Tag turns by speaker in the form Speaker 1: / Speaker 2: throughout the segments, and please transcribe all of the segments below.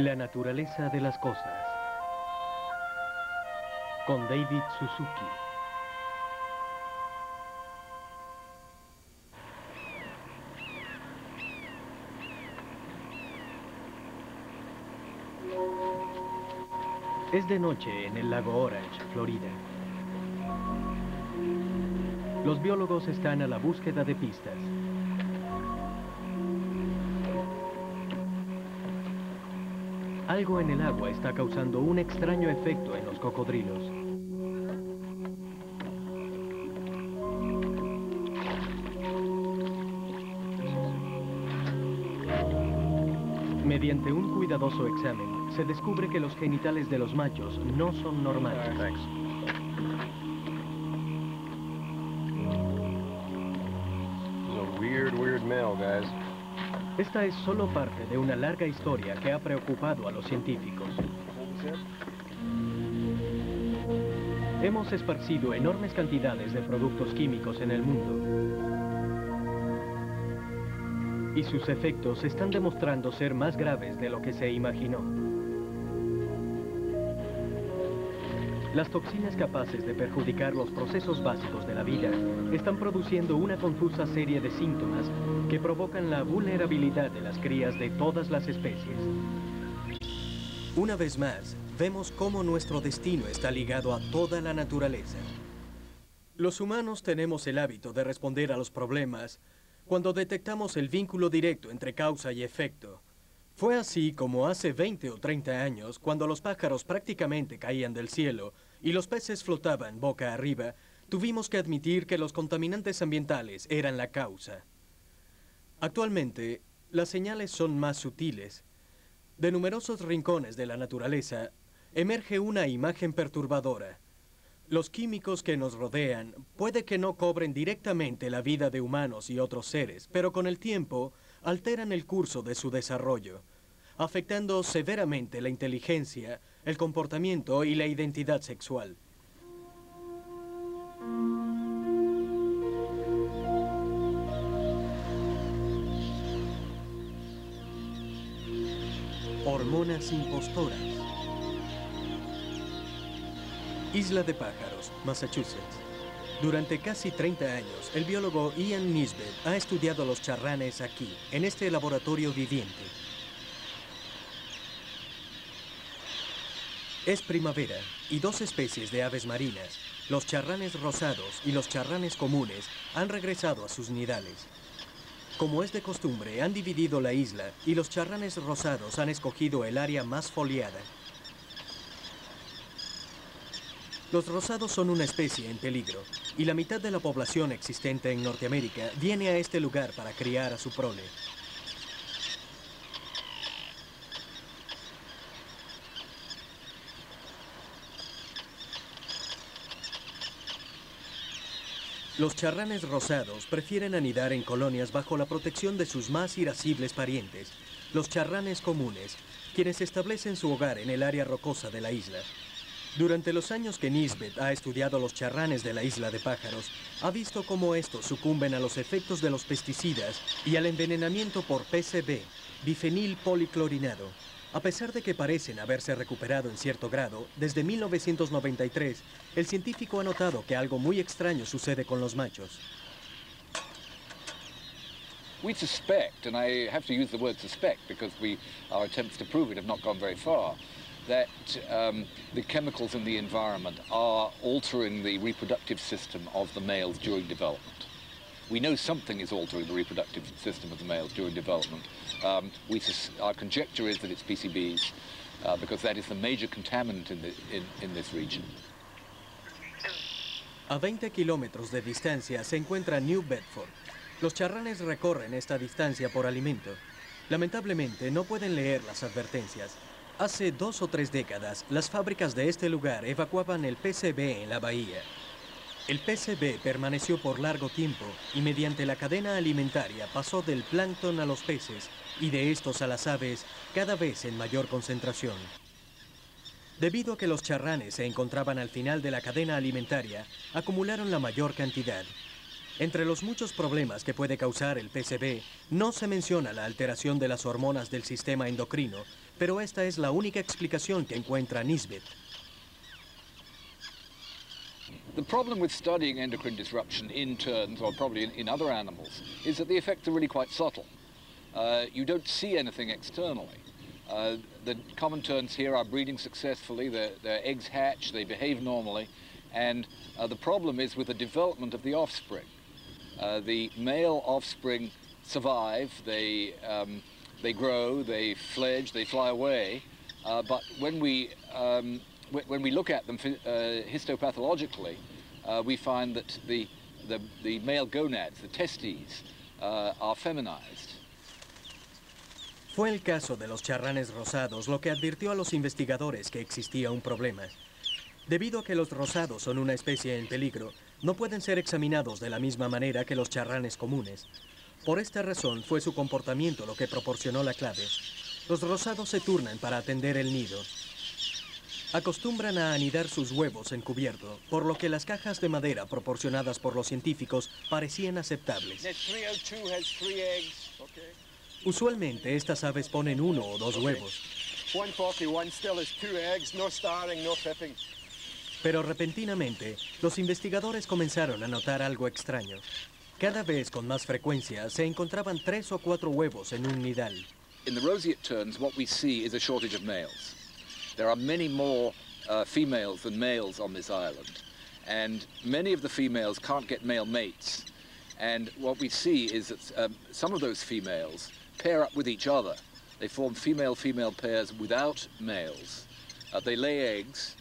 Speaker 1: La naturaleza de las cosas. Con David Suzuki. Es de noche en el lago Orange, Florida. Los biólogos están a la búsqueda de pistas. Algo en el agua está causando un extraño efecto en los cocodrilos. Mediante un cuidadoso examen, se descubre que los genitales de los machos no son normales.
Speaker 2: Weird male, guys.
Speaker 1: Esta es solo parte de una larga historia que ha preocupado a los científicos. Hemos esparcido enormes cantidades de productos químicos en el mundo. Y sus efectos están demostrando ser más graves de lo que se imaginó. Las toxinas capaces de perjudicar los procesos básicos de la vida están produciendo una confusa serie de síntomas que provocan la vulnerabilidad de las crías de todas las especies. Una vez más, vemos cómo nuestro destino está ligado a toda la naturaleza. Los humanos tenemos el hábito de responder a los problemas cuando detectamos el vínculo directo entre causa y efecto. Fue así como hace 20 o 30 años, cuando los pájaros prácticamente caían del cielo y los peces flotaban boca arriba, tuvimos que admitir que los contaminantes ambientales eran la causa. Actualmente, las señales son más sutiles. De numerosos rincones de la naturaleza, emerge una imagen perturbadora. Los químicos que nos rodean puede que no cobren directamente la vida de humanos y otros seres, pero con el tiempo alteran el curso de su desarrollo, afectando severamente la inteligencia, el comportamiento y la identidad sexual. Hormonas impostoras. Isla de Pájaros, Massachusetts. Durante casi 30 años, el biólogo Ian Nisbet ha estudiado los charranes aquí, en este laboratorio viviente. Es primavera y dos especies de aves marinas, los charranes rosados y los charranes comunes, han regresado a sus nidales. Como es de costumbre, han dividido la isla y los charranes rosados han escogido el área más foliada. Los rosados son una especie en peligro y la mitad de la población existente en Norteamérica viene a este lugar para criar a su prole. Los charranes rosados prefieren anidar en colonias bajo la protección de sus más irascibles parientes, los charranes comunes, quienes establecen su hogar en el área rocosa de la isla. Durante los años que Nisbet ha estudiado los charranes de la isla de Pájaros, ha visto cómo estos sucumben a los efectos de los pesticidas y al envenenamiento por PCB, bifenil policlorinado. A pesar de que parecen haberse recuperado en cierto grado, desde 1993, el científico ha notado que algo muy extraño sucede con los machos.
Speaker 3: We suspect, and I have to use the word suspect because our attempts to prove it have not gone very far, that the chemicals in the environment are altering the reproductive system of the males during development. We know something is altering the reproductive system of the males during development. Our conjecture is that it's PCBs, because that is the major contaminant in this region.
Speaker 1: A 20 kilómetros de distancia se encuentra New Bedford. Los charranes recorren esta distancia por alimento. Lamentablemente no pueden leer las advertencias. Hace 2 o 3 décadas, las fábricas de este lugar evacuaban el PCB en la bahía. El PCB permaneció por largo tiempo y mediante la cadena alimentaria pasó del plancton a los peces y de estos a las aves cada vez en mayor concentración. Debido a que los charranes se encontraban al final de la cadena alimentaria, acumularon la mayor cantidad. Entre los muchos problemas que puede causar el PCB, no se menciona la alteración de las hormonas del sistema endocrino, pero esta es la única explicación que encuentra Nisbet.
Speaker 3: The problem with studying endocrine disruption in terns, or probably in other animals, is that the effects are really quite subtle. You don't see anything externally. The common terns here are breeding successfully, their eggs hatch, they behave normally, and the problem is with the development of the offspring. The male offspring survive, they grow, they fledge, they fly away, but when we look at them histopathologically, we find that the male gonads, the testes, are feminized.
Speaker 1: Fue el caso de los charranes rosados lo que advirtió a los investigadores que existía un problema. Debido a que los rosados son una especie en peligro, no pueden ser examinados de la misma manera que los charranes comunes. Por esta razón fue su comportamiento lo que proporcionó la clave. Los rosados se turnan para atender el nido. Acostumbran a anidar sus huevos en cubierto, por lo que las cajas de madera proporcionadas por los científicos parecían aceptables. Usualmente estas aves ponen 1 o 2 huevos. Pero repentinamente, los investigadores comenzaron a notar algo extraño. Cada vez con más frecuencia se encontraban 3 o 4 huevos en un nidal.
Speaker 3: In the roseate terns, what we see is a shortage of males. There are many more females than males on this island, and many of the females can't get male mates. And what we see is that some of those females pair up with each other. They form female-female pairs without males. They lay eggs.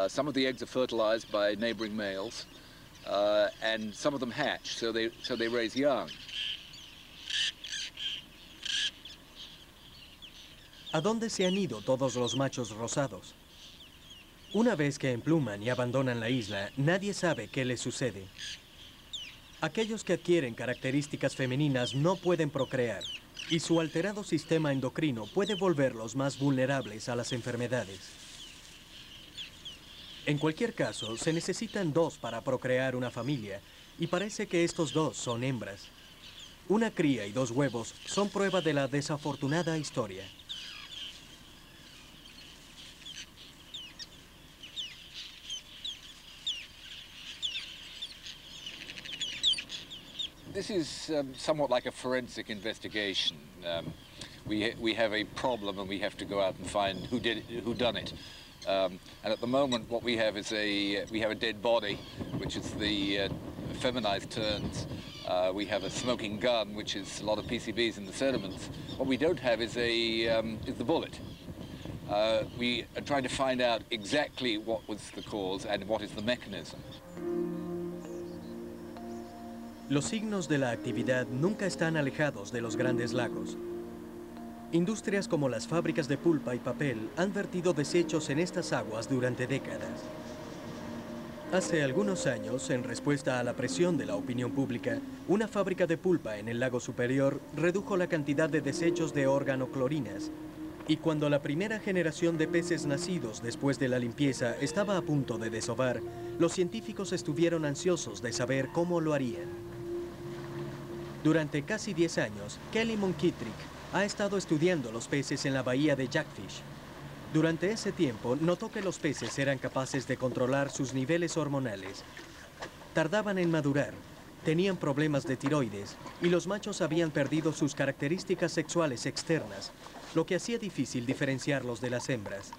Speaker 3: Some of the eggs are fertilized by neighboring males, and some of them hatch, so they raise young.
Speaker 1: ¿A dónde se han ido todos los machos rosados? Una vez que empluman y abandonan la isla, nadie sabe qué les sucede. Aquellos que adquieren características femeninas no pueden procrear, y su alterado sistema endocrino puede volverlos más vulnerables a las enfermedades. En cualquier caso, se necesitan 2 para procrear una familia, y parece que estos 2 son hembras. Una cría y 2 huevos son prueba de la desafortunada historia.
Speaker 3: This is somewhat like a forensic investigation. We have a problem and we have to go out and find who done it. And at the moment, what we have is a dead body, which is the feminized terns. We have a smoking gun, which is a lot of PCBs in the sediments. What we don't have is the bullet. We are trying to find out exactly what was the cause and what is the mechanism.
Speaker 1: Los signos de la actividad nunca están alejados de los grandes lagos. Industrias como las fábricas de pulpa y papel han vertido desechos en estas aguas durante décadas. Hace algunos años, en respuesta a la presión de la opinión pública, una fábrica de pulpa en el lago superior redujo la cantidad de desechos de organoclorinas. Y cuando la primera generación de peces nacidos después de la limpieza estaba a punto de desovar, los científicos estuvieron ansiosos de saber cómo lo harían. Durante casi 10 años, Kelly McKittrick ha estado estudiando los peces en la bahía de Jackfish. Durante ese tiempo, notó que los peces eran capaces de controlar sus niveles hormonales. Tardaban en madurar, tenían problemas de tiroides y los machos habían perdido sus características sexuales externas, lo que hacía difícil diferenciarlos de las hembras.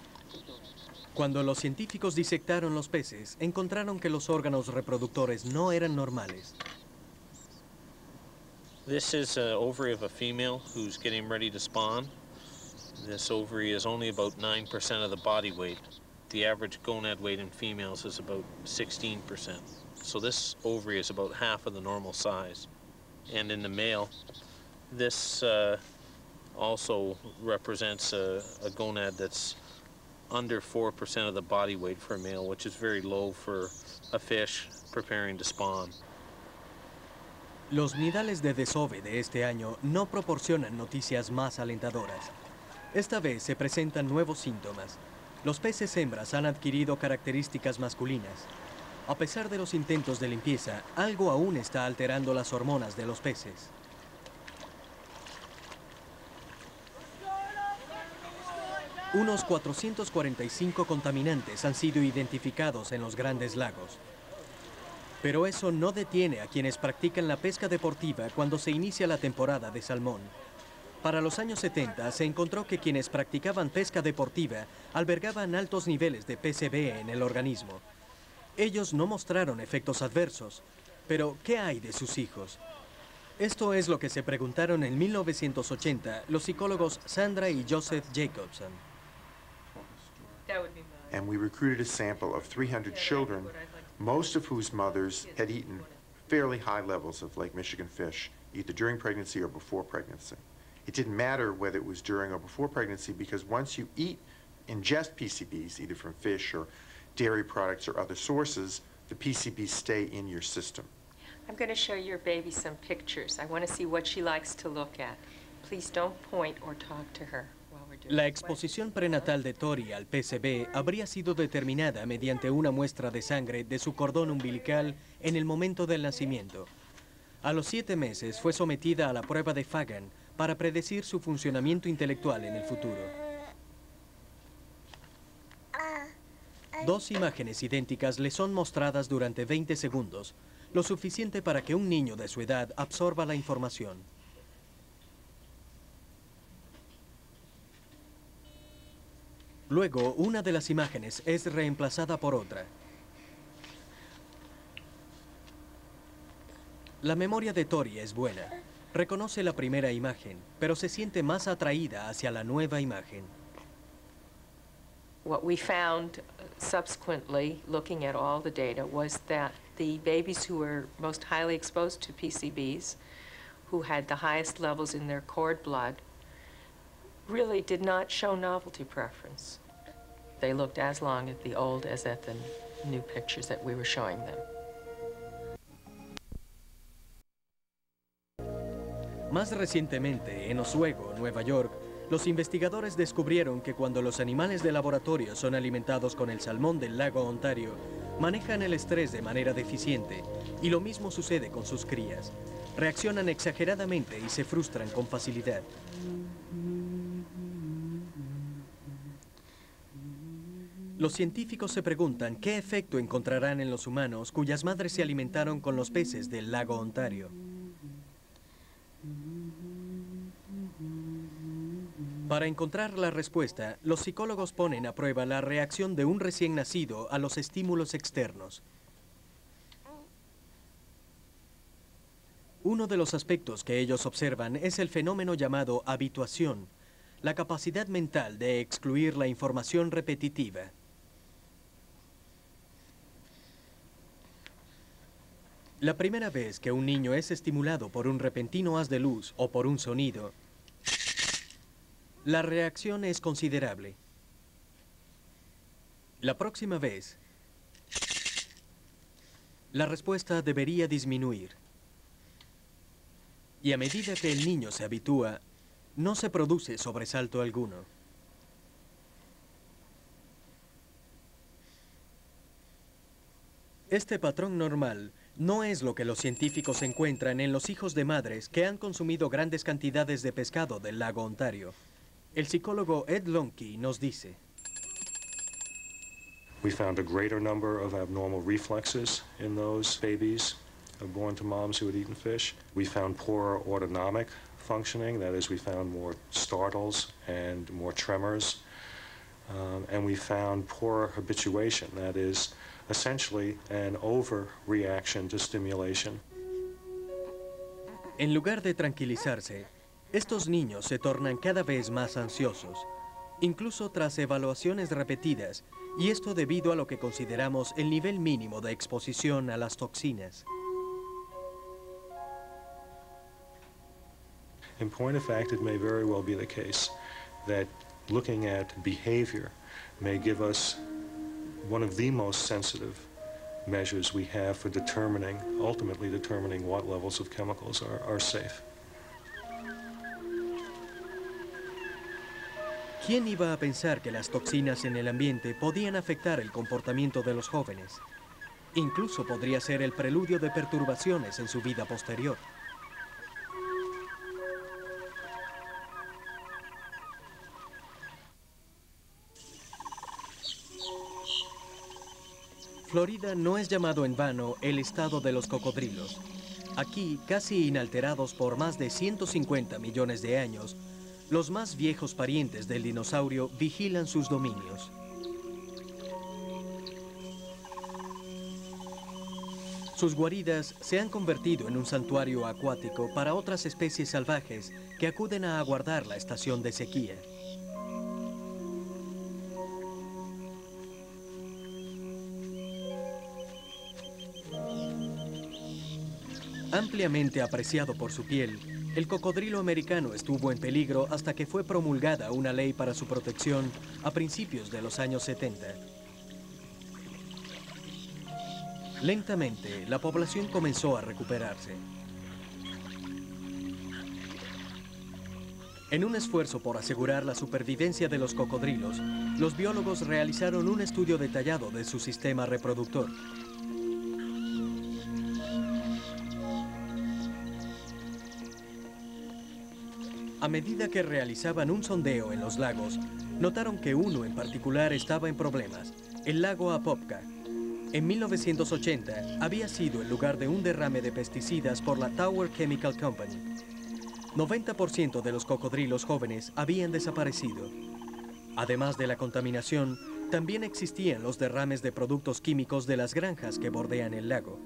Speaker 1: Cuando los científicos disectaron los peces, encontraron que los órganos reproductores no eran normales.
Speaker 2: This is an ovary of a female who's getting ready to spawn. This ovary is only about 9% of the body weight. The average gonad weight in females is about 16%. So this ovary is about half of the normal size. And in the male, this also represents a gonad that's under 4% of the body weight for a male, which is very low for a fish preparing to spawn.
Speaker 1: Los nidales de desove de este año no proporcionan noticias más alentadoras. Esta vez se presentan nuevos síntomas. Los peces hembras han adquirido características masculinas. A pesar de los intentos de limpieza, algo aún está alterando las hormonas de los peces. Unos 445 contaminantes han sido identificados en los Grandes Lagos. Pero eso no detiene a quienes practican la pesca deportiva cuando se inicia la temporada de salmón. Para los años 70 se encontró que quienes practicaban pesca deportiva albergaban altos niveles de PCB en el organismo. Ellos no mostraron efectos adversos, pero ¿qué hay de sus hijos? Esto es lo que se preguntaron en 1980 los psicólogos Sandra y Joseph Jacobson.
Speaker 4: And we recruited a sample of 300 children, most of whose mothers had eaten fairly high levels of Lake Michigan fish, either during pregnancy or before pregnancy. It didn't matter whether it was during or before pregnancy because once you ingest PCBs, either from fish or dairy products or other sources, the PCBs stay in your system.
Speaker 5: I'm going to show your baby some pictures. I want to see what she likes to look at. Please don't point or talk to her while we're doing
Speaker 1: La exposición prenatal de Tori al PCB habría sido determinada mediante una muestra de sangre de su cordón umbilical en el momento del nacimiento. A los 7 meses fue sometida a la prueba de Fagan para predecir su funcionamiento intelectual en el futuro. 2 imágenes idénticas le son mostradas durante 20 segundos, lo suficiente para que un niño de su edad absorba la información. Luego, una de las imágenes es reemplazada por otra. La memoria de Tori es buena. Reconoce la primera imagen, pero se siente más atraída hacia la nueva imagen.
Speaker 5: What we found subsequently, looking at all the data, was that the babies who were most highly exposed to PCBs, who had the highest levels in their cord blood, really did not show novelty preference. They looked as long at the old as at the new pictures that we were showing them.
Speaker 1: Más recientemente, en Oswego, Nueva York, los investigadores descubrieron que cuando los animales de laboratorio son alimentados con el salmón del lago Ontario, manejan el estrés de manera deficiente, y lo mismo sucede con sus crías. Reaccionan exageradamente y se frustran con facilidad. Los científicos se preguntan qué efecto encontrarán en los humanos cuyas madres se alimentaron con los peces del lago Ontario. Para encontrar la respuesta, los psicólogos ponen a prueba la reacción de un recién nacido a los estímulos externos. Uno de los aspectos que ellos observan es el fenómeno llamado habituación, la capacidad mental de excluir la información repetitiva. La primera vez que un niño es estimulado por un repentino haz de luz o por un sonido, la reacción es considerable. La próxima vez, la respuesta debería disminuir. Y a medida que el niño se habitúa, no se produce sobresalto alguno. Este patrón normal no es lo que los científicos encuentran en los hijos de madres que han consumido grandes cantidades de pescado del lago Ontario. El psicólogo Ed Lonke nos dice:
Speaker 6: We found a greater number of abnormal reflexes in those babies born to moms who had eaten fish. We found poorer autonomic functioning, that is, we found more startles and more tremors. And we found poorer habituation, that is, essentially an overreaction to stimulation.
Speaker 1: En lugar de tranquilizarse, estos niños se tornan cada vez más ansiosos, incluso tras evaluaciones repetidas, y esto debido a lo que consideramos el nivel mínimo de exposición a las toxinas.
Speaker 6: In point of fact, it may very well be the case that looking at behavior may give us one of the most sensitive measures we have for ultimately determining what levels of chemicals are safe.
Speaker 1: ¿Quién iba a pensar que las toxinas en el ambiente podían afectar el comportamiento de los jóvenes? Incluso podría ser el preludio de perturbaciones en su vida posterior. Florida no es llamado en vano el estado de los cocodrilos. Aquí, casi inalterados por más de 150 millones de años, los más viejos parientes del dinosaurio vigilan sus dominios. Sus guaridas se han convertido en un santuario acuático para otras especies salvajes que acuden a aguardar la estación de sequía. Ampliamente apreciado por su piel, el cocodrilo americano estuvo en peligro hasta que fue promulgada una ley para su protección a principios de los años 70. Lentamente, la población comenzó a recuperarse. En un esfuerzo por asegurar la supervivencia de los cocodrilos, los biólogos realizaron un estudio detallado de su sistema reproductor. A medida que realizaban un sondeo en los lagos, notaron que uno en particular estaba en problemas, el lago Apopka. En 1980 había sido el lugar de un derrame de pesticidas por la Tower Chemical Company. 90% de los cocodrilos jóvenes habían desaparecido. Además de la contaminación, también existían los derrames de productos químicos de las granjas que bordean el lago.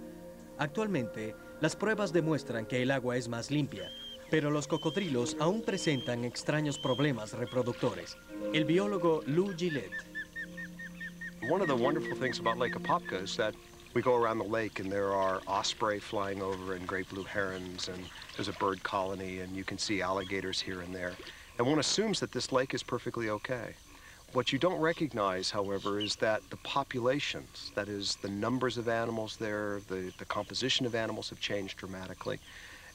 Speaker 1: Actualmente, las pruebas demuestran que el agua es más limpia, pero los cocodrilos aún presentan extraños problemas reproductores. El biólogo Lou Gillette.
Speaker 7: One of the wonderful things about Lake Apopka is that we go around the lake and there are osprey flying over and great blue herons, and there's a bird colony, and you can see alligators here and there. And one assumes that this lake is perfectly okay. What you don't recognize, however, is that the populations, that is, the numbers of animals there, the composition of animals have changed dramatically,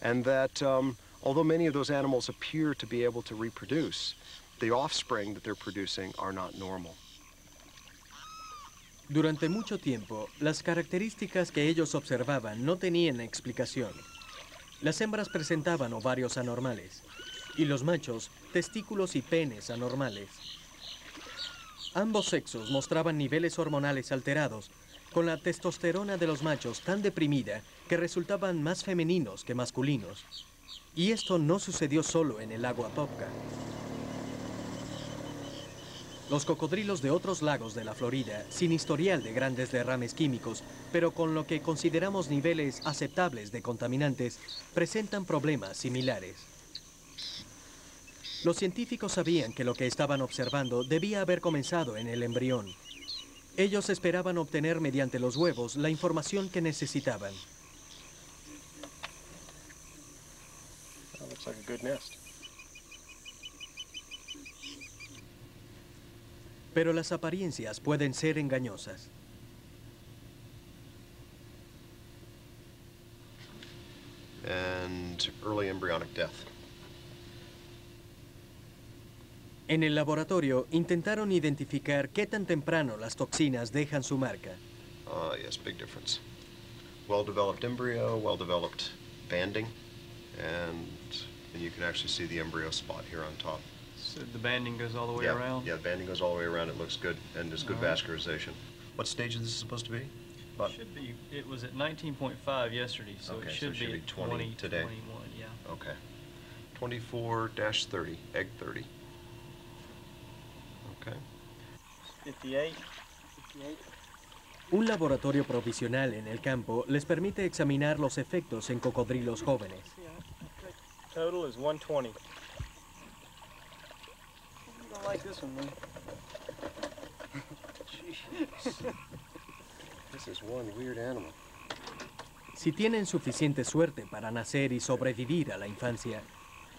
Speaker 7: and that although many of those animals appear to be able to reproduce, the offspring that they're producing are not normal.
Speaker 1: Durante mucho tiempo, las características que ellos observaban no tenían explicación. Las hembras presentaban ovarios anormales y los machos testículos y penes anormales. Ambos sexos mostraban niveles hormonales alterados, con la testosterona de los machos tan deprimida que resultaban más femeninos que masculinos. Y esto no sucedió solo en el lago Apopka. Los cocodrilos de otros lagos de la Florida, sin historial de grandes derrames químicos, pero con lo que consideramos niveles aceptables de contaminantes, presentan problemas similares. Los científicos sabían que lo que estaban observando debía haber comenzado en el embrión. Ellos esperaban obtener mediante los huevos la información que necesitaban.
Speaker 7: That looks like a good nest.
Speaker 1: Pero las apariencias pueden ser engañosas.
Speaker 7: And early embryonic death.
Speaker 1: En el laboratorio intentaron identificar qué tan temprano las toxinas dejan su marca.
Speaker 7: Yes, big difference. Well-developed embryo, well-developed banding, and you can actually see the embryo spot here on top.
Speaker 8: So the banding goes all the way around?
Speaker 7: Yeah, the banding goes all the way around. It looks good, and there's good vascularization. What stage is this supposed to be?
Speaker 8: It should be. It was at 19.5 yesterday, so
Speaker 7: okay,
Speaker 8: it should be at 20
Speaker 7: today.
Speaker 8: 21, yeah.
Speaker 7: Okay. 24-30, egg 30. Okay.
Speaker 8: 58.
Speaker 1: Un laboratorio provisional en el campo les permite examinar los efectos en cocodrilos jóvenes.
Speaker 8: Total is 120. I don't like this one, man.
Speaker 7: Jeez. This is one weird animal.
Speaker 1: Si tienen suficiente suerte para nacer y sobrevivir a la infancia,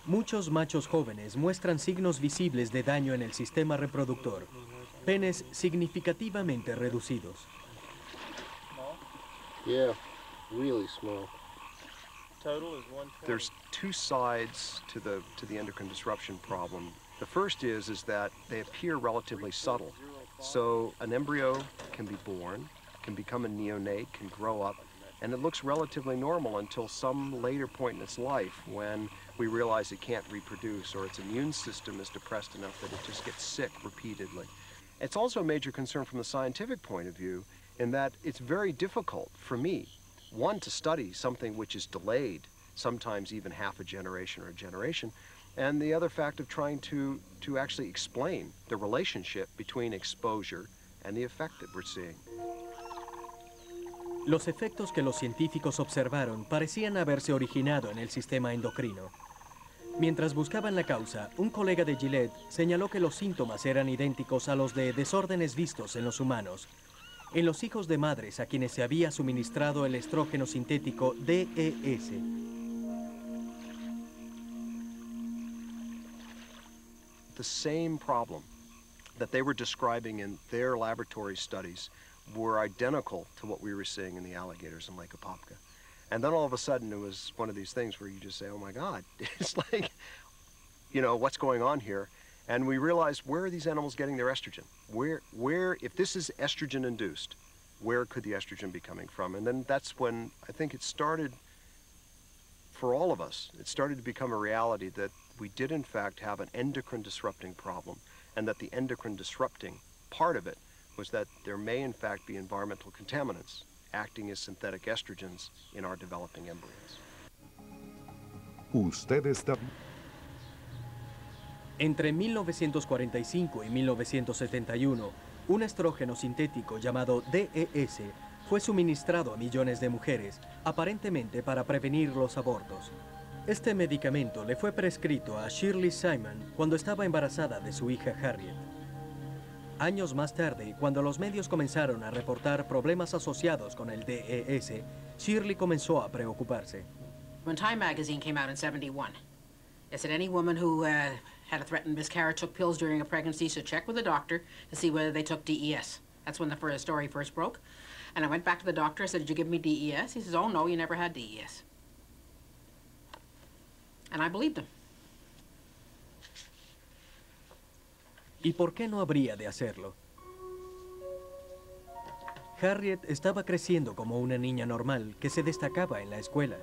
Speaker 1: muchos machos jóvenes muestran signos visibles de daño en el sistema reproductor, penes significativamente reducidos.
Speaker 7: Yeah, really small.
Speaker 8: Total is 120.
Speaker 7: There's two sides to the endocrine disruption problem. The first is that they appear relatively subtle. So an embryo can be born, can become a neonate, can grow up, and it looks relatively normal until some later point in its life when we realize it can't reproduce or its immune system is depressed enough that it just gets sick repeatedly. It's also a major concern from the scientific point of view in that it's very difficult for me, one, to study something which is delayed, sometimes even half a generation or a generation, and the other fact of trying to actually explain the relationship between exposure and the effect that we're seeing.
Speaker 1: Los efectos que los científicos observaron parecían haberse originado en el sistema endocrino. Mientras buscaban la causa, un colega de Gillette señaló que los síntomas eran idénticos a los de desórdenes vistos en los humanos, en los hijos de madres a quienes se había suministrado el estrógeno sintético DES.
Speaker 7: The same problem that they were describing in their laboratory studies were identical to what we were seeing in the alligators in Lake Apopka. And then all of a sudden it was one of these things where you just say, oh my God, it's like, you know, what's going on here? And we realized, where are these animals getting their estrogen? Where, if this is estrogen induced, where could the estrogen be coming from? And then that's when I think it started, for all of us, it started to become a reality that we did in fact have an endocrine disrupting problem, and that the endocrine disrupting part of it was that there may in fact be environmental contaminants acting as synthetic estrogens in our developing embryos.
Speaker 1: Entre 1945 y 1971, un estrógeno sintético llamado DES fue suministrado a millones de mujeres, aparentemente para prevenir los abortos. Este medicamento le fue prescrito a Shirley Simon cuando estaba embarazada de su hija Harriet. Años más tarde, cuando los medios comenzaron a reportar problemas asociados con el DES, Shirley comenzó a preocuparse.
Speaker 9: When Time magazine came out in '71, it said any woman who had a threatened miscarriage took pills during a pregnancy should check with the doctor to see whether they took DES. That's when the story first broke. And I went back to the doctor, I said, did you give me DES? He says, oh no, you never had DES. And I believed him.
Speaker 1: ¿Y por qué no habría de hacerlo? Harriet estaba creciendo como una niña normal que se destacaba en la escuela.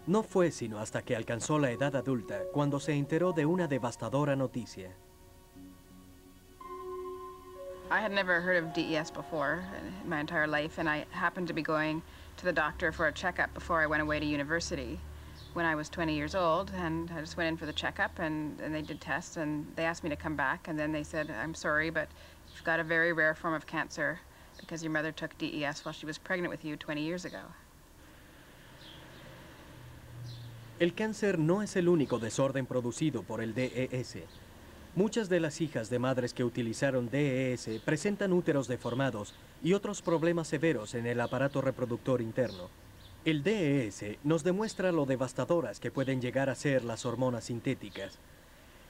Speaker 1: No fue sino hasta que alcanzó la edad adulta cuando se enteró de una devastadora noticia.
Speaker 10: I had never heard of DES before in my entire life, and I happened to be going to the doctor for a checkup before I went away to university when I was 20 years old, and I just went in for the checkup, and they did tests, and they asked me to come back, and then they said, I'm sorry, but you've got a very rare form of cancer because your mother took DES while she was pregnant with you 20 years ago.
Speaker 1: El cáncer no es el único desorden producido por el DES. Muchas de las hijas de madres que utilizaron DES presentan úteros deformados y otros problemas severos en el aparato reproductor interno. El DES nos demuestra lo devastadoras que pueden llegar a ser las hormonas sintéticas.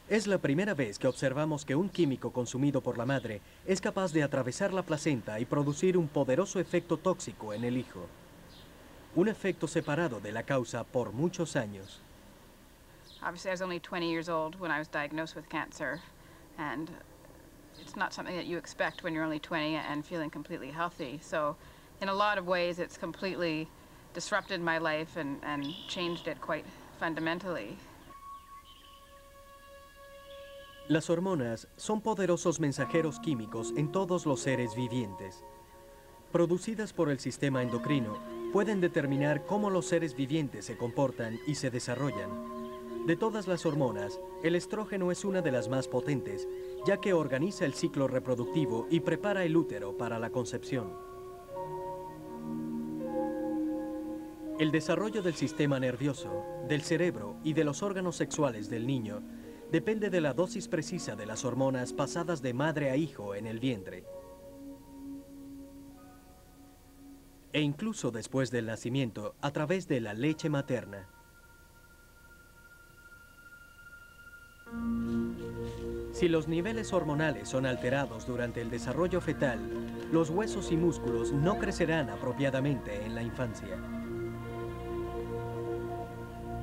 Speaker 1: Es la primera vez que observamos que un químico consumido por la madre es capaz de atravesar la placenta y producir un poderoso efecto tóxico en el hijo. Un efecto separado de la causa por muchos años.
Speaker 10: Obviously, I was only 20 years old when I was diagnosed with cancer, and it's not something that you expect when you're only 20 and feeling completely healthy. So, in a lot of ways, it's completely disrupted my life and changed it quite fundamentally.
Speaker 1: Las hormonas son poderosos mensajeros químicos en todos los seres vivientes. Producidas por el sistema endocrino, pueden determinar cómo los seres vivientes se comportan y se desarrollan. De todas las hormonas, el estrógeno es una de las más potentes, ya que organiza el ciclo reproductivo y prepara el útero para la concepción. El desarrollo del sistema nervioso, del cerebro y de los órganos sexuales del niño depende de la dosis precisa de las hormonas pasadas de madre a hijo en el vientre. E incluso después del nacimiento, a través de la leche materna. Si los niveles hormonales son alterados durante el desarrollo fetal, los huesos y músculos no crecerán apropiadamente en la infancia.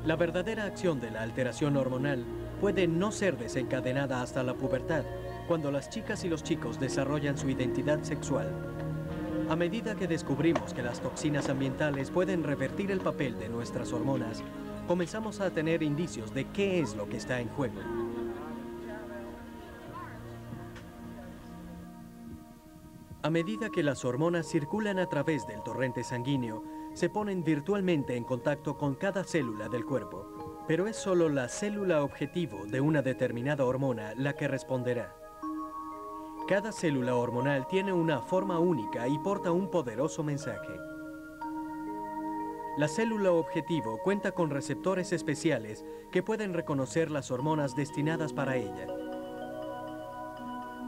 Speaker 1: La verdadera acción de la alteración hormonal puede no ser desencadenada hasta la pubertad, cuando las chicas y los chicos desarrollan su identidad sexual. A medida que descubrimos que las toxinas ambientales pueden revertir el papel de nuestras hormonas, comenzamos a tener indicios de qué es lo que está en juego. A medida que las hormonas circulan a través del torrente sanguíneo, se ponen virtualmente en contacto con cada célula del cuerpo. Pero es solo la célula objetivo de una determinada hormona la que responderá. Cada célula hormonal tiene una forma única y porta un poderoso mensaje. La célula objetivo cuenta con receptores especiales que pueden reconocer las hormonas destinadas para ella.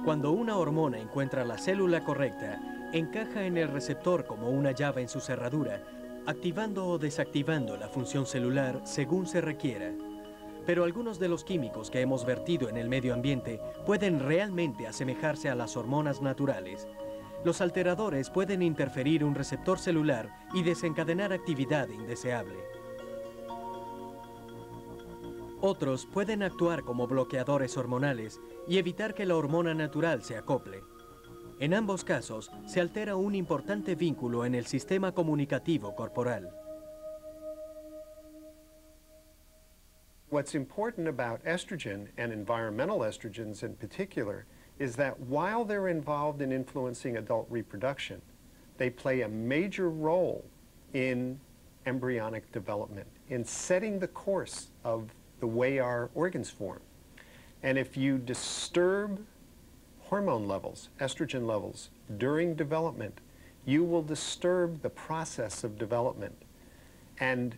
Speaker 1: Cuando una hormona encuentra la célula correcta, encaja en el receptor como una llave en su cerradura, activando o desactivando la función celular según se requiera. Pero algunos de los químicos que hemos vertido en el medio ambiente pueden realmente asemejarse a las hormonas naturales. Los alteradores pueden interferir un receptor celular y desencadenar actividad indeseable. Otros pueden actuar como bloqueadores hormonales y evitar que la hormona natural se acople. En ambos casos, se altera un importante vínculo en el sistema comunicativo corporal.
Speaker 11: What's important about estrogen, and environmental estrogens in particular, is that while they're involved in influencing adult reproduction, they play a major role in embryonic development, in setting the course of the way our organs form. And if you disturb hormone levels, estrogen levels, during development, you will disturb the process of development. And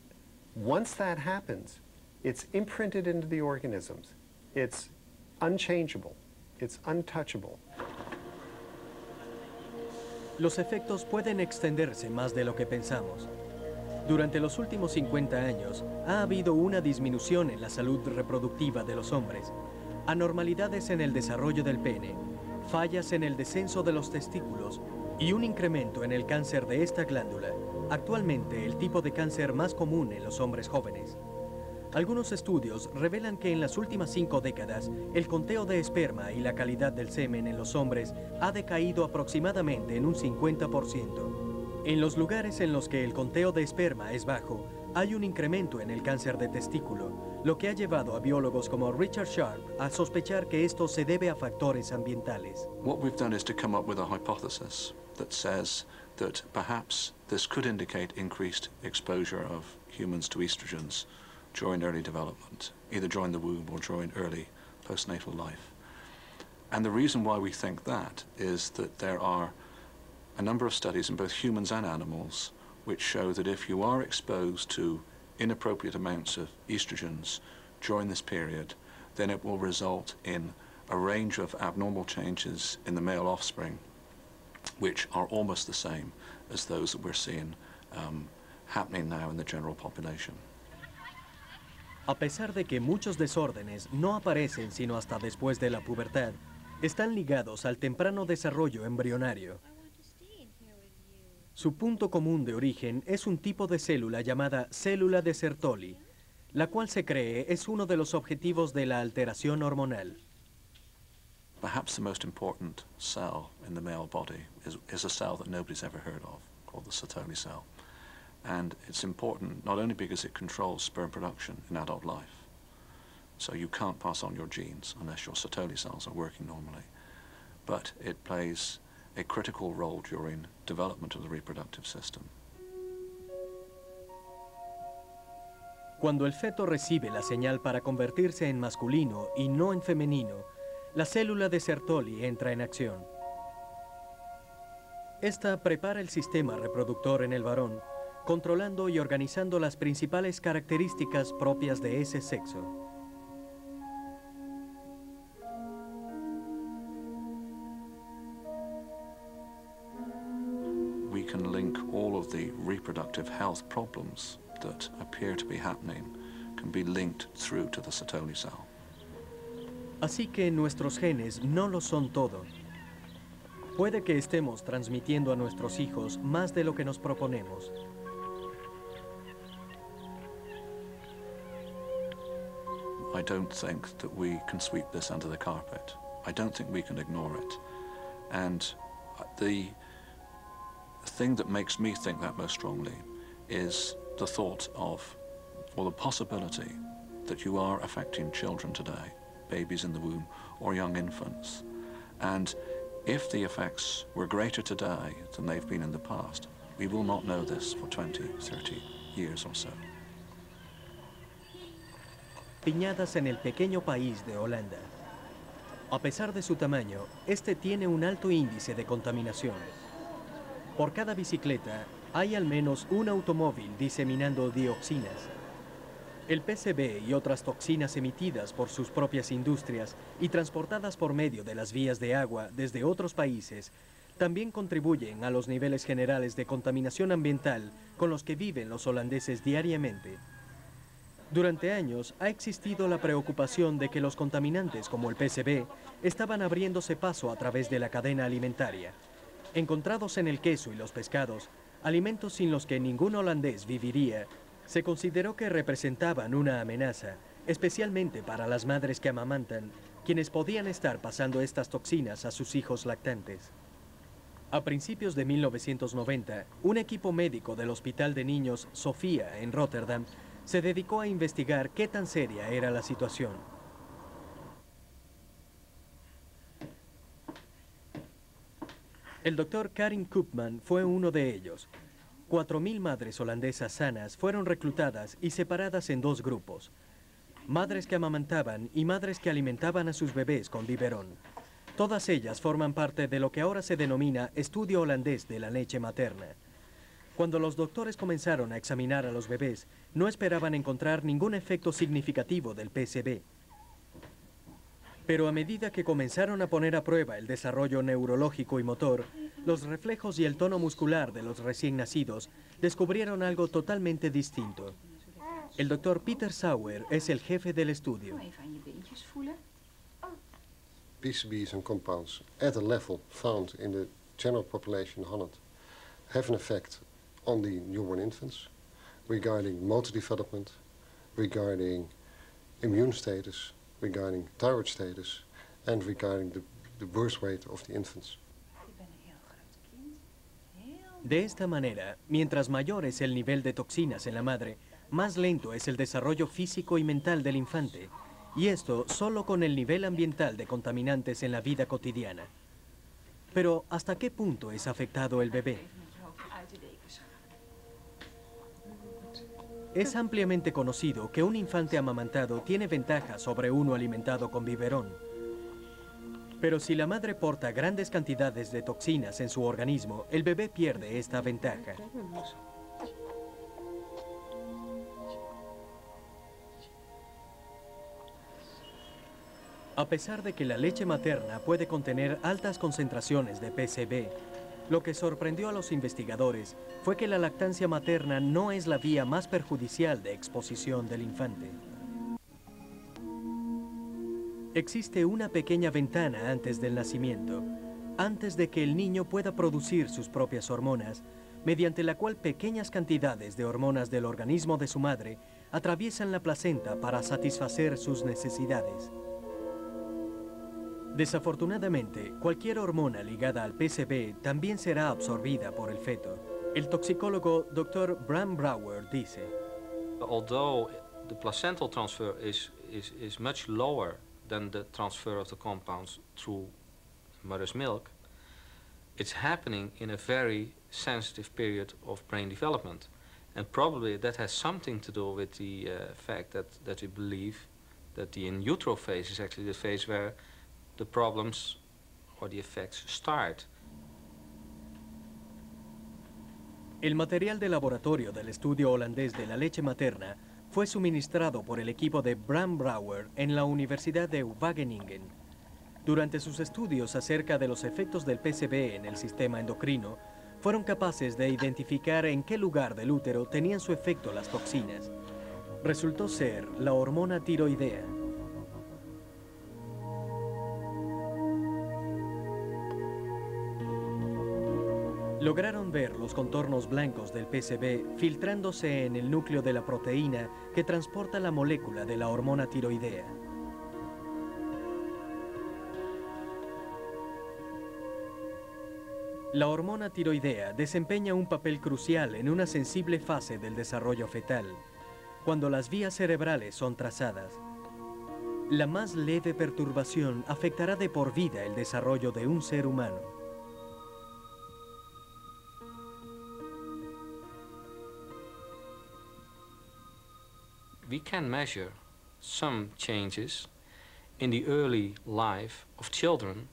Speaker 11: once that happens, it's imprinted into the organisms. It's unchangeable. It's untouchable.
Speaker 1: Los efectos pueden extenderse más de lo que pensamos. Durante los últimos 50 años, ha habido una disminución en la salud reproductiva de los hombres, anormalidades en el desarrollo del pene, fallas en el descenso de los testículos y un incremento en el cáncer de esta glándula, actualmente el tipo de cáncer más común en los hombres jóvenes. Algunos estudios revelan que en las últimas 5 décadas, el conteo de esperma y la calidad del semen en los hombres ha decaído aproximadamente en un 50%. En los lugares en los que el conteo de esperma es bajo, hay un incremento en el cáncer de testículo, lo que ha llevado a biólogos como Richard Sharp a sospechar que esto se debe a factores ambientales.
Speaker 12: What we've done is to come up with a hypothesis that says that perhaps this could indicate increased exposure of humans to estrogens during early development, either during the womb or during early postnatal life. And the reason why we think that is that there are a number of studies in both humans and animals which show that if you are exposed to inappropriate amounts of estrogens during this period, then it will result in a range of abnormal changes in the male offspring, which are almost the same as those that we're seeing happening now in the general population.
Speaker 1: A pesar de que muchos desórdenes no aparecen sino hasta después de la pubertad, están ligados al temprano desarrollo embrionario. Su punto común de origen es un tipo de célula llamada célula de Sertoli, la cual se cree es uno de los objetivos de la alteración hormonal.
Speaker 12: Perhaps the most important cell in the male body is a cell that nobody's ever heard of, called the Sertoli cell. And it's important not only because it controls sperm production in adult life, so you can't pass on your genes unless your Sertoli cells are working normally, but it plays a critical role during development of the reproductive system.
Speaker 1: Cuando el feto recibe la señal para convertirse en masculino y no en femenino, la célula de Sertoli entra en acción. Esta prepara el sistema reproductor en el varón, controlando y organizando las principales características propias de ese sexo.
Speaker 12: We can link all of the reproductive health problems that appear to be happening can be linked through to the Sertoli cell.
Speaker 1: Así que nuestros genes no lo son todo. Puede que estemos transmitiendo a nuestros hijos más de lo que nos proponemos.
Speaker 12: I don't think that we can sweep this under the carpet. I don't think we can ignore it. And the thing that makes me think that most strongly is the thought of, or the possibility, that you are affecting children today, babies in the womb, or young infants. And If the effects were greater today than they've been in the past, we will not know this for 20, 30 years or so.
Speaker 1: Piñadas en el pequeño país de Holanda. A pesar de su tamaño, este tiene un alto índice de contaminación. Por cada bicicleta, hay al menos un automóvil diseminando dioxinas. El PCB y otras toxinas emitidas por sus propias industrias y transportadas por medio de las vías de agua desde otros países también contribuyen a los niveles generales de contaminación ambiental con los que viven los holandeses diariamente. Durante años ha existido la preocupación de que los contaminantes como el PCB estaban abriéndose paso a través de la cadena alimentaria. Encontrados en el queso y los pescados, alimentos sin los que ningún holandés viviría, se consideró que representaban una amenaza, especialmente para las madres que amamantan, quienes podían estar pasando estas toxinas a sus hijos lactantes. A principios de 1990, un equipo médico del Hospital de Niños Sofía en Rotterdam se dedicó a investigar qué tan seria era la situación. El doctor Karin Koopman fue uno de ellos. 4.000 madres holandesas sanas fueron reclutadas y separadas en dos grupos. Madres que amamantaban y madres que alimentaban a sus bebés con biberón. Todas ellas forman parte de lo que ahora se denomina Estudio Holandés de la Leche Materna. Cuando los doctores comenzaron a examinar a los bebés, no esperaban encontrar ningún efecto significativo del PCB. Pero a medida que comenzaron a poner a prueba el desarrollo neurológico y motor, los reflejos y el tono muscular de los recién nacidos descubrieron algo totalmente distinto. El doctor Peter Sauer es el jefe del estudio.
Speaker 13: PCBs and compounds at a level found in the general population in Holland have an effect on the newborn infants regarding motor development, regarding immune status, regarding thyroid status, and regarding the birth weight of the infants.
Speaker 1: De esta manera, mientras mayor es el nivel de toxinas en la madre, más lento es el desarrollo físico y mental del infante, y esto solo con el nivel ambiental de contaminantes en la vida cotidiana. Pero, ¿hasta qué punto es afectado el bebé? Es ampliamente conocido que un infante amamantado tiene ventaja sobre uno alimentado con biberón. Pero si la madre porta grandes cantidades de toxinas en su organismo, el bebé pierde esta ventaja. A pesar de que la leche materna puede contener altas concentraciones de PCB, lo que sorprendió a los investigadores fue que la lactancia materna no es la vía más perjudicial de exposición del infante. Existe una pequeña ventana antes del nacimiento, antes de que el niño pueda producir sus propias hormonas, mediante la cual pequeñas cantidades de hormonas del organismo de su madre atraviesan la placenta para satisfacer sus necesidades. Desafortunadamente, cualquier hormona ligada al PCB también será absorbida por el feto. El toxicólogo Dr. Bram Brouwer dice:
Speaker 14: Although the placental transfer is much lower than the transfer of the compounds through mother's milk, it's happening in a very sensitive period of brain development. And probably that has something to do with the fact that we believe that the in utero phase is actually the phase where the problems or the effects start.
Speaker 1: El material de laboratorio del estudio holandés de la leche materna fue suministrado por el equipo de Bram Brouwer en la Universidad de Wageningen. Durante sus estudios acerca de los efectos del PCB en el sistema endocrino, fueron capaces de identificar en qué lugar del útero tenían su efecto las toxinas. Resultó ser la hormona tiroidea. Lograron ver los contornos blancos del PCB filtrándose en el núcleo de la proteína que transporta la molécula de la hormona tiroidea. La hormona tiroidea desempeña un papel crucial en una sensible fase del desarrollo fetal, cuando las vías cerebrales son trazadas. La más leve perturbación afectará de por vida el desarrollo de un ser humano.
Speaker 14: We can measure some changes in the early life of children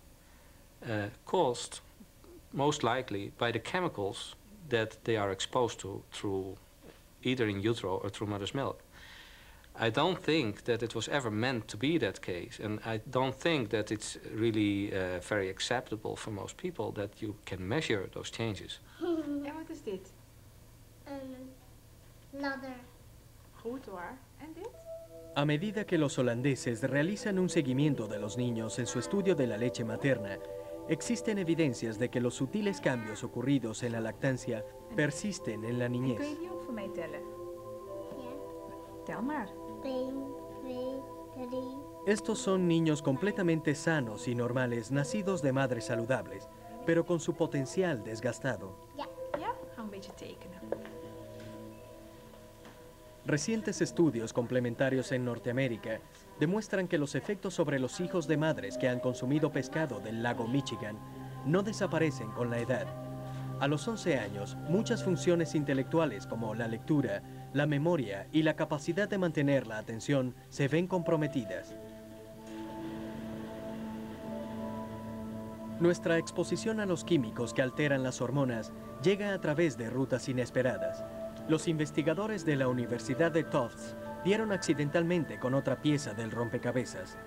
Speaker 14: caused most likely by the chemicals that they are exposed to through either in utero or through mother's milk. I don't think that it was ever meant to be that case, and I don't think that it's really very acceptable for most people that you can measure those changes.
Speaker 15: En wat is dit?
Speaker 16: Ladder.
Speaker 15: Goed hoor. En dit?
Speaker 1: A medida que los holandeses realizan un seguimiento de los niños en su estudio de la leche materna, existen evidencias de que los sutiles cambios ocurridos en la lactancia persisten en la
Speaker 15: Kun
Speaker 1: niñez.
Speaker 15: je die ook voor mij tellen?
Speaker 16: Ja.
Speaker 15: Tel maar.
Speaker 16: 1, 2, 3.
Speaker 1: Estos son niños completamente sanos y normales, nacidos de madres saludables, pero con su potencial desgastado.
Speaker 15: Ja, ga een beetje tekenen.
Speaker 1: Recientes estudios complementarios en Norteamérica demuestran que los efectos sobre los hijos de madres que han consumido pescado del lago Michigan no desaparecen con la edad. A los 11 años, muchas funciones intelectuales como la lectura, la memoria y la capacidad de mantener la atención se ven comprometidas. Nuestra exposición a los químicos que alteran las hormonas llega a través de rutas inesperadas. Los investigadores de la Universidad de Tufts dieron accidentalmente con otra pieza del rompecabezas.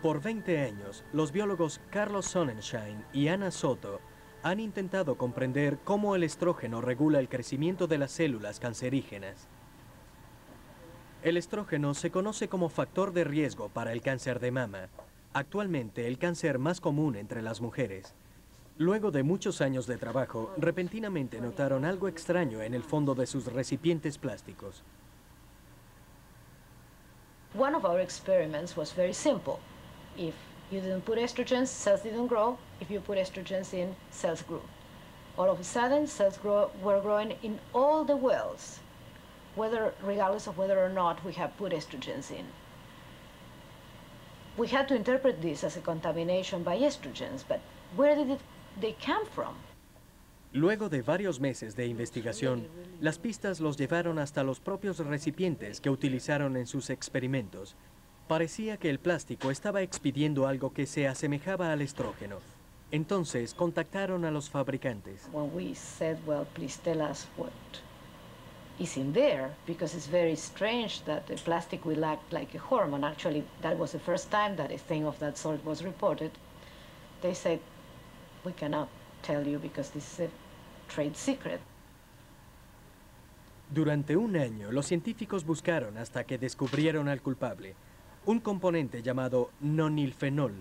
Speaker 1: Por 20 años, los biólogos Carlos Sonnenschein y Anna Soto han intentado comprender cómo el estrógeno regula el crecimiento de las células cancerígenas. El estrógeno se conoce como factor de riesgo para el cáncer de mama, actualmente el cáncer más común entre las mujeres. Luego de muchos años de trabajo, repentinamente notaron algo extraño en el fondo de sus recipientes plásticos.
Speaker 17: One of our experiments was very simple. If you didn't put estrogens, cells didn't grow. If you put estrogens in, cells grew. All of a sudden, cells were growing in all the wells, regardless of whether or not we have put estrogens in. We had to interpret this as a contamination by estrogens, but where did they come from?
Speaker 1: Luego de varios meses de investigación, las pistas los llevaron hasta los propios recipientes que utilizaron en sus experimentos. Parecía que el plástico estaba expidiendo algo que se asemejaba al estrógeno. Entonces contactaron a los fabricantes.
Speaker 17: When we said, well, please tell us what is in there, because it's very strange that the plastic will act like a hormone. Actually, that was the first time that a thing of that sort was reported. They said, we cannot tell you because this is a trade secret.
Speaker 1: Durante un año, los científicos buscaron hasta que descubrieron al culpable, un componente llamado nonilfenol.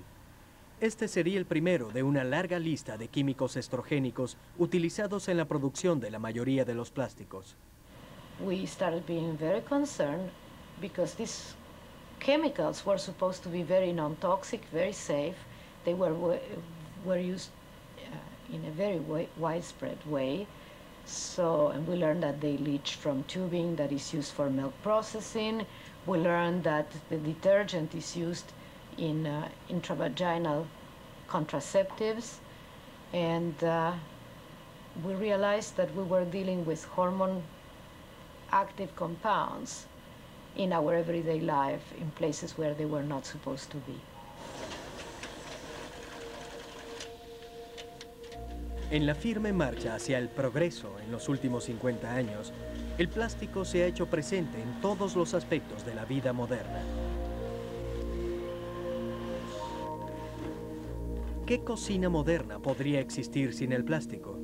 Speaker 1: Este sería el primero de una larga lista de químicos estrogénicos utilizados en la producción de la mayoría de los plásticos.
Speaker 17: We started being very concerned because these chemicals were supposed to be very non-toxic, very safe. They were used in a very widespread way. And we learned that they leach from tubing that is used for milk processing. We learned that the detergent is used in intravaginal contraceptives. And we realized that we were dealing with hormone active compounds in our everyday life in places where they were not supposed to be.
Speaker 1: En la firme marcha hacia el progreso en los últimos 50 años, el plástico se ha hecho presente en todos los aspectos de la vida moderna. ¿Qué cocina moderna podría existir sin el plástico?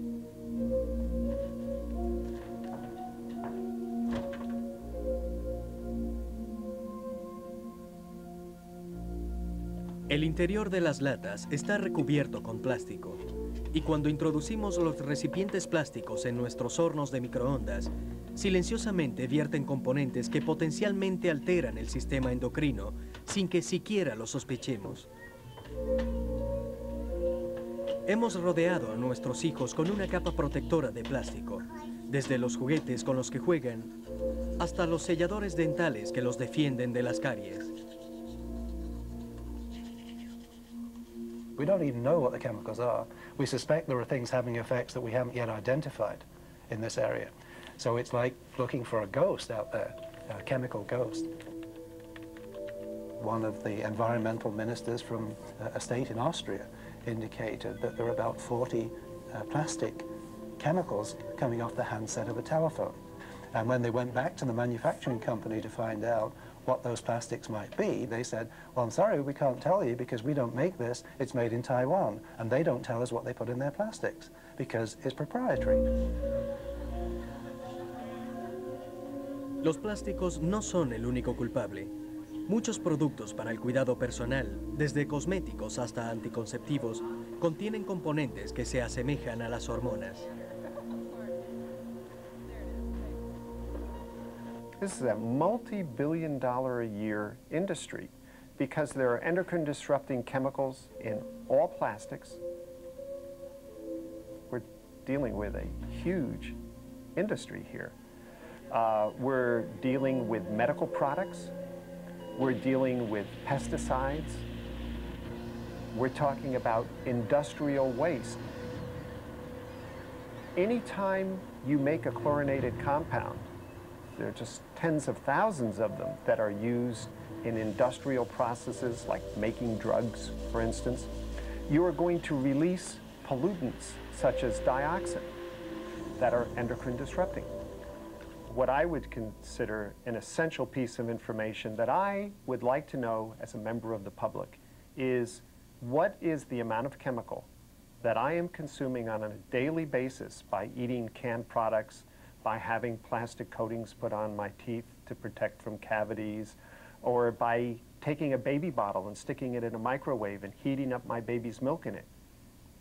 Speaker 1: El interior de las latas está recubierto con plástico. Y cuando introducimos los recipientes plásticos en nuestros hornos de microondas, silenciosamente vierten componentes que potencialmente alteran el sistema endocrino sin que siquiera lo sospechemos. Hemos rodeado a nuestros hijos con una capa protectora de plástico, desde los juguetes con los que juegan hasta los selladores dentales que los defienden de las caries.
Speaker 18: We don't even know what the chemicals are. We suspect there are things having effects that we haven't yet identified in this area. So it's like looking for a ghost out there, a chemical ghost. One of the environmental ministers from a state in Austria indicated that there are about 40 plastic chemicals coming off the handset of a telephone. And when they went back to the manufacturing company to find out what those plastics might be, they said, well, I'm sorry, we can't tell you because we don't make this, it's made in Taiwan. And they don't tell us what they put in their plastics because it's proprietary.
Speaker 1: Los plásticos no son el único culpable. Muchos productos para el cuidado personal, desde cosméticos hasta anticonceptivos, contienen componentes que se asemejan a las hormonas.
Speaker 11: This is a multi-billion-dollar-a-year industry because there are endocrine-disrupting chemicals in all plastics. We're dealing with a huge industry here. We're dealing with medical products. We're dealing with pesticides. We're talking about industrial waste. Anytime you make a chlorinated compound, there are just tens of thousands of them that are used in industrial processes like making drugs, for instance. You are going to release pollutants such as dioxin that are endocrine disrupting. What I would consider an essential piece of information that I would like to know as a member of the public is what is the amount of chemical that I am consuming on a daily basis by eating canned products, by having plastic coatings put on my teeth to protect from cavities, or by taking a baby bottle and sticking it in a microwave and heating up my baby's milk in it,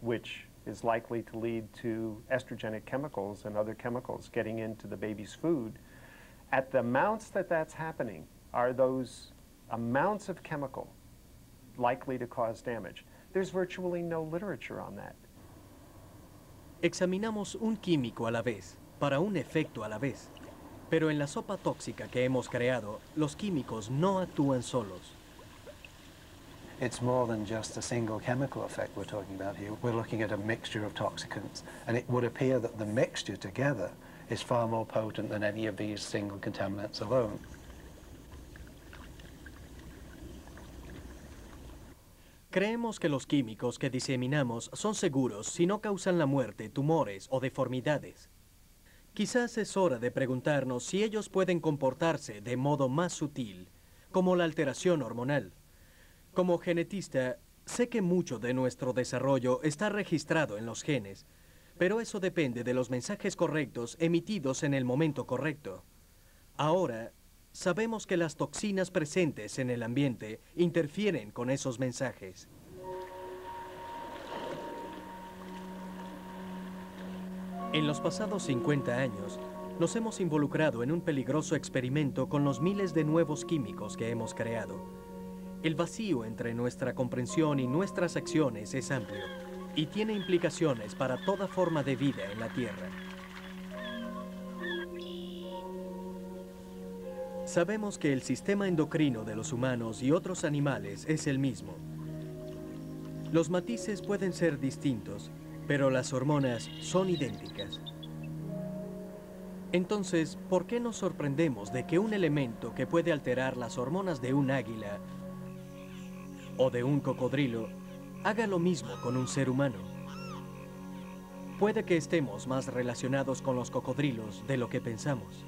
Speaker 11: which is likely to lead to estrogenic chemicals and other chemicals getting into the baby's food. At the amounts that that's happening, are those amounts of chemical likely to cause damage? There's virtually no literature on that.
Speaker 1: Examinamos un químico a la vez, para un efecto a la vez. Pero en la sopa tóxica que hemos creado, los químicos no actúan solos.
Speaker 18: It's more than just a single chemical effect we're talking about here. We're looking at a mixture of toxicants, and it would appear that the mixture together is far more potent than any of these single contaminants alone.
Speaker 1: Creemos que los químicos que diseminamos son seguros si no causan la muerte, tumores o deformidades. Quizás es hora de preguntarnos si ellos pueden comportarse de modo más sutil, como la alteración hormonal. Como genetista, sé que mucho de nuestro desarrollo está registrado en los genes, pero eso depende de los mensajes correctos emitidos en el momento correcto. Ahora, sabemos que las toxinas presentes en el ambiente interfieren con esos mensajes. En los pasados 50 años, nos hemos involucrado en un peligroso experimento con los miles de nuevos químicos que hemos creado. El vacío entre nuestra comprensión y nuestras acciones es amplio y tiene implicaciones para toda forma de vida en la Tierra. Sabemos que el sistema endocrino de los humanos y otros animales es el mismo. Los matices pueden ser distintos, pero las hormonas son idénticas. Entonces, ¿por qué nos sorprendemos de que un elemento que puede alterar las hormonas de un águila o de un cocodrilo haga lo mismo con un ser humano? Puede que estemos más relacionados con los cocodrilos de lo que pensamos.